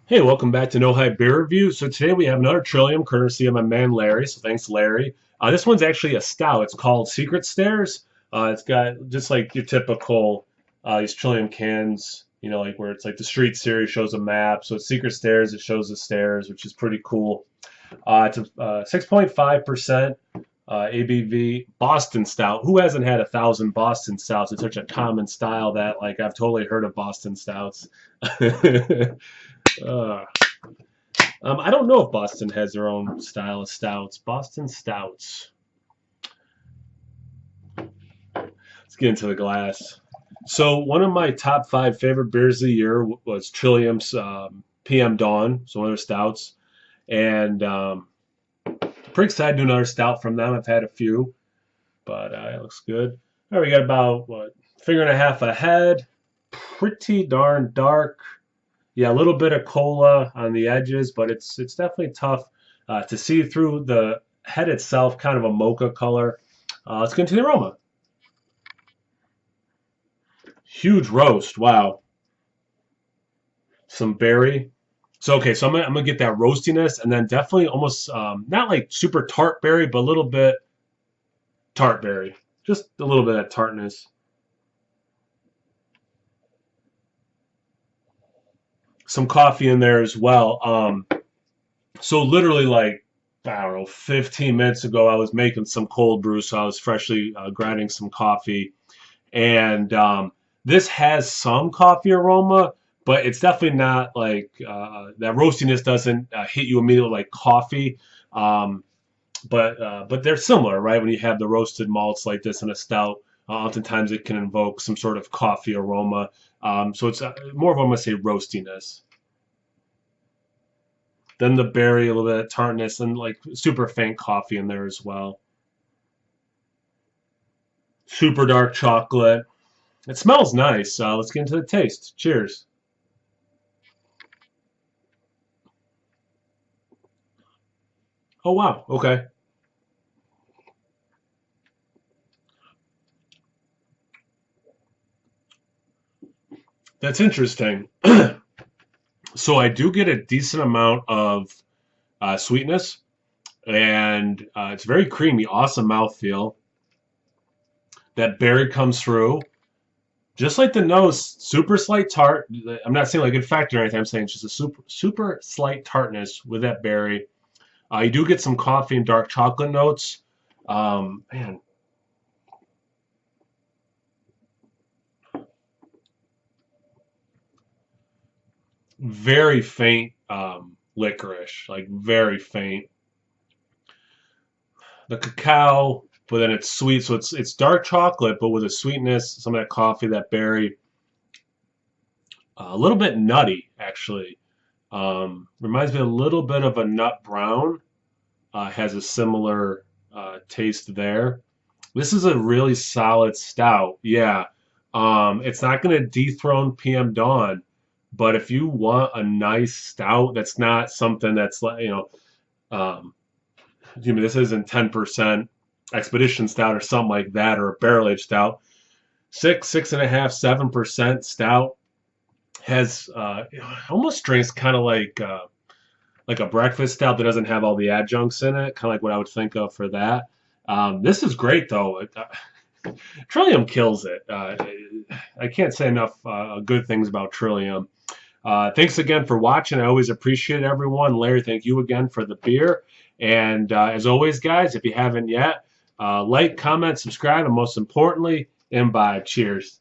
Hey, welcome back to No Hype Beer Review. So today we have another Trillium, courtesy of my man Larry. So thanks, Larry. This one's actually a stout. It's called Secret Stairs. It's got just like your typical these Trillium cans, like where it's like the Street Series shows a map. So it's Secret Stairs. It shows the stairs, which is pretty cool. It's a 6.5% ABV Boston Stout. Who hasn't had 1,000 Boston Stouts? It's such a common style that like I've totally heard of Boston Stouts. uh, I don't know if Boston has their own style of stouts. Boston Stouts. Let's get into the glass. So one of my top five favorite beers of the year was Trillium's PM Dawn, so one of their stouts, and pretty excited to do another stout from them. I've had a few, but it looks good. All right, we got about finger and a half ahead. Pretty darn dark. Yeah, a little bit of cola on the edges, but it's definitely tough to see through. The head itself, kind of a mocha color. Let's get into the aroma. Huge roast. Wow. Some berry. So okay, so I'm gonna get that roastiness, and then definitely almost not like super tart berry, but a little bit tart berry. Just a little bit of tartness. Some coffee in there as well. So literally like I don't know, 15 minutes ago, I was making some cold brew, so I was freshly grinding some coffee, and this has some coffee aroma, but it's definitely not like that roastiness doesn't hit you immediately like coffee. Um, but they're similar, right? When you have the roasted malts like this in a stout, oftentimes it can invoke some sort of coffee aroma. So it's more of, I'm gonna say, roastiness. Then the berry, a little bit of tartness, and like super faint coffee in there as well. Super dark chocolate. It smells nice. Let's get into the taste. Cheers. Oh wow. Okay. That's interesting. So I do get a decent amount of sweetness, and it's very creamy. Awesome mouthfeel. That berry comes through. Just like the nose, super slight tart. I'm not saying like good factor or anything. I'm saying it's just a super slight tartness with that berry. You do get some coffee and dark chocolate notes. Man, very faint licorice, like very faint. The cacao, but then it's sweet, so it's dark chocolate, but with a sweetness, some of that coffee, that berry, a little bit nutty actually. Reminds me a little bit of a nut brown. Has a similar taste there. This is a really solid stout. Yeah. It's not going to dethrone PM Dawn, but if you want a nice stout that's not something that's like, um, this isn't 10% expedition stout or something like that, or a barrel aged stout. 6.5, 7% stout has almost drinks kind of like a breakfast stout that doesn't have all the adjuncts in it, kind of like what I would think of for that. This is great though. Trillium kills it. I can't say enough good things about Trillium. Thanks again for watching. I always appreciate everyone. Larry, thank you again for the beer. And as always, guys, if you haven't yet, like, comment, subscribe, and most importantly, imbibe. Cheers.